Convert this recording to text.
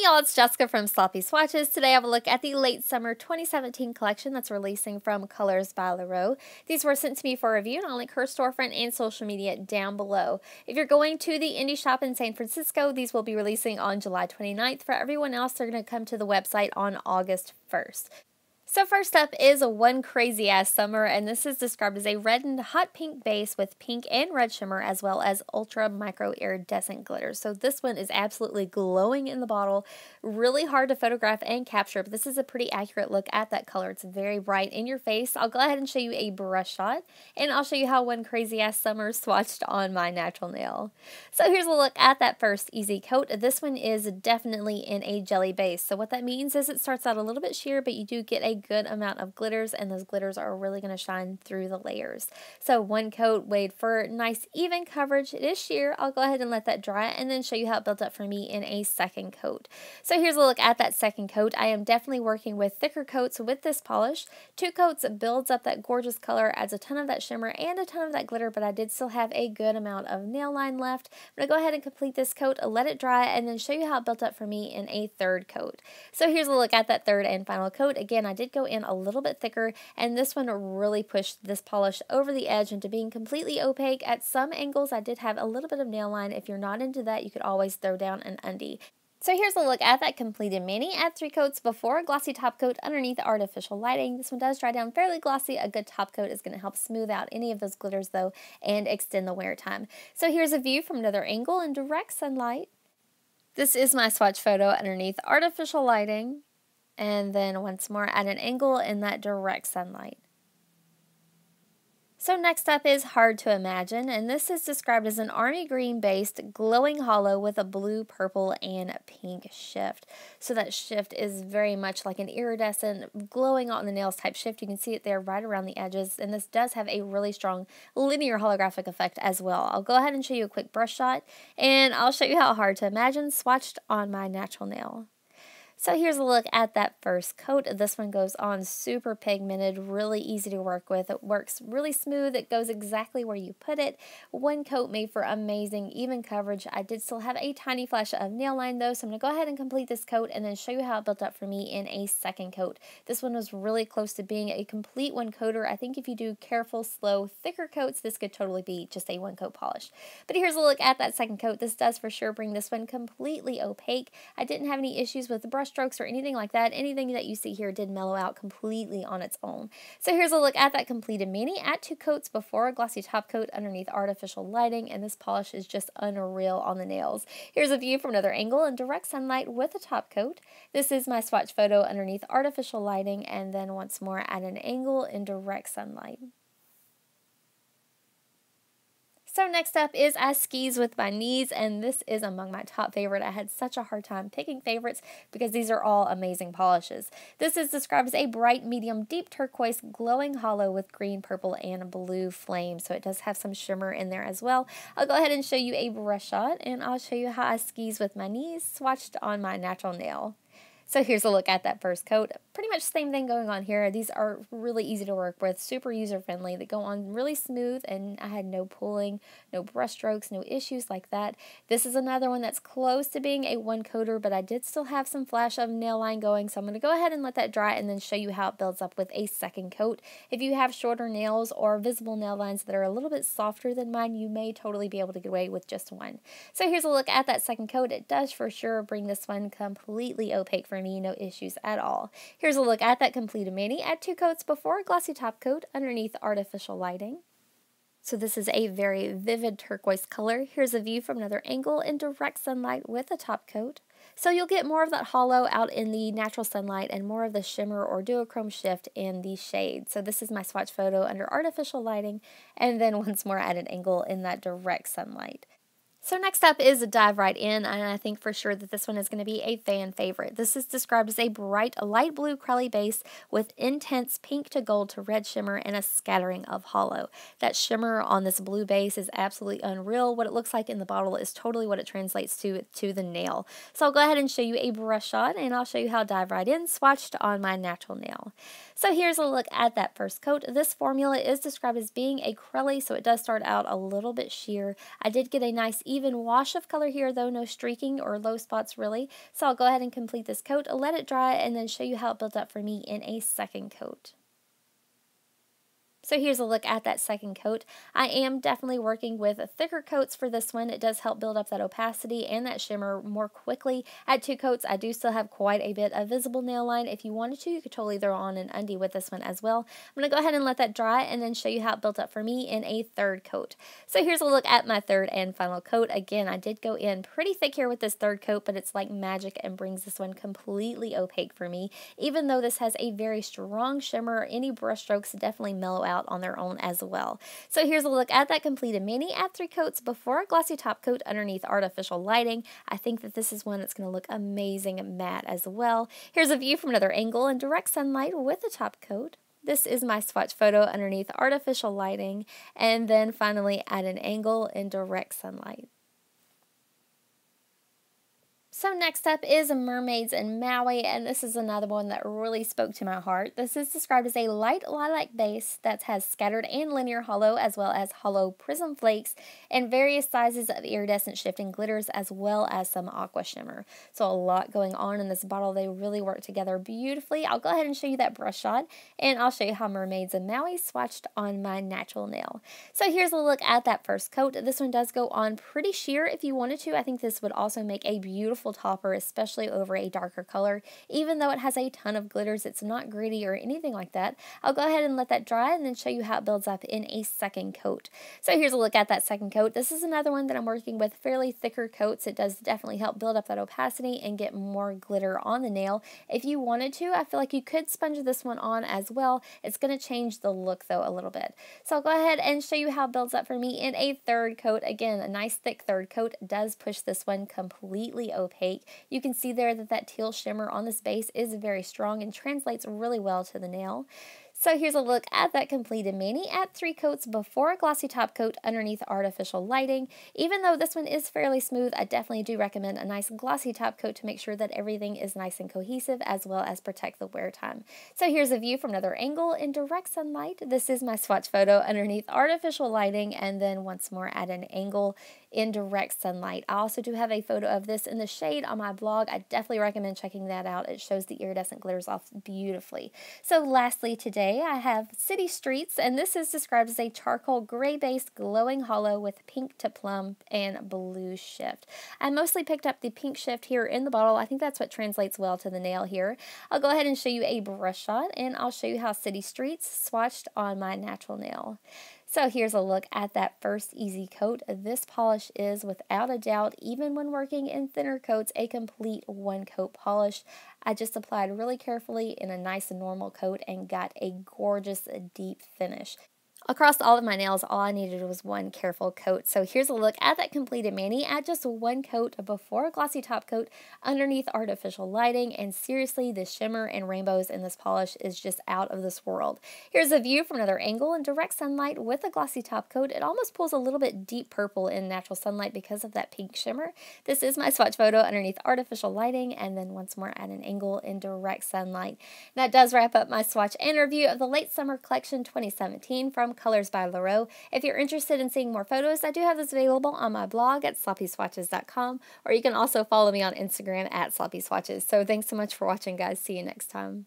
y'all, it's Jessica from Sloppy Swatches. Today I have a look at the late summer 2017 collection that's releasing from Colors by Llarowe. These were sent to me for review and I'll link her storefront and social media down below. If you're going to the indie shop in San Francisco, these will be releasing on July 29th. For everyone else, they're going to come to the website on August 1st. So first up is a One Crazy Ass Summer, and this is described as a red and hot pink base with pink and red shimmer as well as ultra micro iridescent glitter. So this one is absolutely glowing in the bottle, really hard to photograph and capture, but this is a pretty accurate look at that color. It's very bright in your face. I'll go ahead and show you a brush shot, and I'll show you how One Crazy Ass Summer swatched on my natural nail. So here's a look at that first easy coat. This one is definitely in a jelly base. So what that means is it starts out a little bit sheer, but you do get a good amount of glitters, and those glitters are really going to shine through the layers. So one coat, wait for nice even coverage. It is sheer. I'll go ahead and let that dry and then show you how it built up for me in a second coat. So here's a look at that second coat. I am definitely working with thicker coats with this polish. 2 coats builds up that gorgeous color, adds a ton of that shimmer and a ton of that glitter, but I did still have a good amount of nail line left. I'm going to go ahead and complete this coat, let it dry, and then show you how it built up for me in a third coat. So here's a look at that third and final coat. Again, I did go in a little bit thicker, and this one really pushed this polish over the edge into being completely opaque. At some angles, I did have a little bit of nail line. If you're not into that, you could always throw down an undie. So here's a look at that completed mani. Add 3 coats before a glossy top coat underneath artificial lighting. This one does dry down fairly glossy. A good top coat is going to help smooth out any of those glitters though and extend the wear time. So here's a view from another angle in direct sunlight. This is my swatch photo underneath artificial lighting. And then once more at an angle in that direct sunlight. So next up is Hard to Imagine, and this is described as an army green based glowing hollow with a blue, purple, and pink shift. So that shift is very much like an iridescent glowing on the nails type shift. You can see it there right around the edges, and this does have a really strong linear holographic effect as well. I'll go ahead and show you a quick brush shot, and I'll show you how Hard to Imagine swatched on my natural nail. So here's a look at that first coat. This one goes on super pigmented, really easy to work with. It works really smooth. It goes exactly where you put it. One coat made for amazing even coverage. I did still have a tiny flash of nail line though, so I'm going to go ahead and complete this coat and then show you how it built up for me in a second coat. This one was really close to being a complete one coater. I think if you do careful, slow, thicker coats, this could totally be just a one coat polish. But here's a look at that second coat. This does for sure bring this one completely opaque. I didn't have any issues with the brush strokes or anything like that. Anything that you see here did mellow out completely on its own. So here's a look at that completed mani. Add 2 coats before a glossy top coat underneath artificial lighting, and this polish is just unreal on the nails. Here's a view from another angle in direct sunlight with a top coat. This is my swatch photo underneath artificial lighting, and then once more at an angle in direct sunlight. So next up is I Skis with My Knees, and this is among my top favorite. I had such a hard time picking favorites because these are all amazing polishes. This is described as a bright, medium, deep turquoise glowing hollow with green, purple, and blue flame. So it does have some shimmer in there as well. I'll go ahead and show you a brush shot, and I'll show you how I Skis with My Knees swatched on my natural nail. So here's a look at that first coat. Pretty much the same thing going on here. These are really easy to work with, super user-friendly. They go on really smooth, and I had no pulling, no brush strokes, no issues like that. This is another one that's close to being a one-coater, but I did still have some flash of nail line going, so I'm going to go ahead and let that dry and then show you how it builds up with a second coat. If you have shorter nails or visible nail lines that are a little bit softer than mine, you may totally be able to get away with just one. So here's a look at that second coat. It does for sure bring this one completely opaque for me, no issues at all. Here's a look at that completed mani. Add 2 coats before a glossy top coat underneath artificial lighting. So this is a very vivid turquoise color. Here's a view from another angle in direct sunlight with a top coat. So you'll get more of that hollow out in the natural sunlight and more of the shimmer or duochrome shift in the shade. So this is my swatch photo under artificial lighting, and then once more at an angle in that direct sunlight. So next up is Dive Right In, and I think for sure that this one is going to be a fan favorite. This is described as a bright light blue crowley base with intense pink to gold to red shimmer and a scattering of hollow. That shimmer on this blue base is absolutely unreal. What it looks like in the bottle is totally what it translates to the nail. So I'll go ahead and show you a brush shot, and I'll show you how Dive Right In swatched on my natural nail. So here's a look at that first coat. This formula is described as being a crowley, so it does start out a little bit sheer. I did get a nice even wash of color here though, no streaking or low spots really. So I'll go ahead and complete this coat, let it dry, and then show you how it built up for me in a second coat. So here's a look at that second coat. I am definitely working with thicker coats for this one. It does help build up that opacity and that shimmer more quickly. At 2 coats, I do still have quite a bit of visible nail line. If you wanted to, you could totally throw on an undie with this one as well. I'm going to go ahead and let that dry and then show you how it built up for me in a third coat. So here's a look at my third and final coat. Again, I did go in pretty thick here with this third coat, but it's like magic and brings this one completely opaque for me. Even though this has a very strong shimmer, any brush strokes definitely mellow out on their own as well. So here's a look at that completed mani at 3 coats before a glossy top coat underneath artificial lighting. I think that this is one that's going to look amazing matte as well. Here's a view from another angle in direct sunlight with the top coat. This is my swatch photo underneath artificial lighting, and then finally at an angle in direct sunlight. So next up is Mermaids in Maui, and this is another one that really spoke to my heart. This is described as a light lilac base that has scattered and linear hollow as well as hollow prism flakes and various sizes of iridescent shifting glitters as well as some aqua shimmer. So a lot going on in this bottle. They really work together beautifully. I'll go ahead and show you that brush shot, and I'll show you how Mermaids in Maui swatched on my natural nail. So here's a look at that first coat. This one does go on pretty sheer if you wanted to. I think this would also make a beautiful topper, especially over a darker color. Even though it has a ton of glitters, it's not gritty or anything like that. I'll go ahead and let that dry and then show you how it builds up in a second coat. So here's a look at that second coat. This is another one that I'm working with fairly thicker coats. It does definitely help build up that opacity and get more glitter on the nail. If you wanted to, I feel like you could sponge this one on as well. It's going to change the look though a little bit. So I'll go ahead and show you how it builds up for me in a third coat. Again, a nice thick third coat does push this one completely opaque. You can see there that that teal shimmer on this base is very strong and translates really well to the nail. So here's a look at that completed mani at 3 coats before a glossy top coat underneath artificial lighting. Even though this one is fairly smooth, I definitely do recommend a nice glossy top coat to make sure that everything is nice and cohesive as well as protect the wear time. So here's a view from another angle in direct sunlight. This is my swatch photo underneath artificial lighting and then once more at an angle in direct sunlight. I also do have a photo of this in the shade on my blog. I definitely recommend checking that out. It shows the iridescent glitters off beautifully. So lastly today I have City Streets, and this is described as a charcoal gray based glowing hollow with pink to plum and blue shift. I mostly picked up the pink shift here in the bottle. I think that's what translates well to the nail here. I'll go ahead and show you a brush shot and I'll show you how City Streets swatched on my natural nail. So here's a look at that first easy coat. This polish is without a doubt, even when working in thinner coats, a complete one coat polish. I just applied really carefully in a nice normal coat and got a gorgeous deep finish. Across all of my nails, all I needed was one careful coat. So here's a look at that completed mani at just one coat before a glossy top coat underneath artificial lighting. And seriously, the shimmer and rainbows in this polish is just out of this world. Here's a view from another angle in direct sunlight with a glossy top coat. It almost pulls a little bit deep purple in natural sunlight because of that pink shimmer. This is my swatch photo underneath artificial lighting and then once more at an angle in direct sunlight. That does wrap up my swatch and review of the Late Summer Collection 2017 from Colors by Llarowe. If you're interested in seeing more photos, I do have this available on my blog at sloppyswatches.com, or you can also follow me on Instagram at sloppyswatches. So thanks so much for watching, guys. See you next time.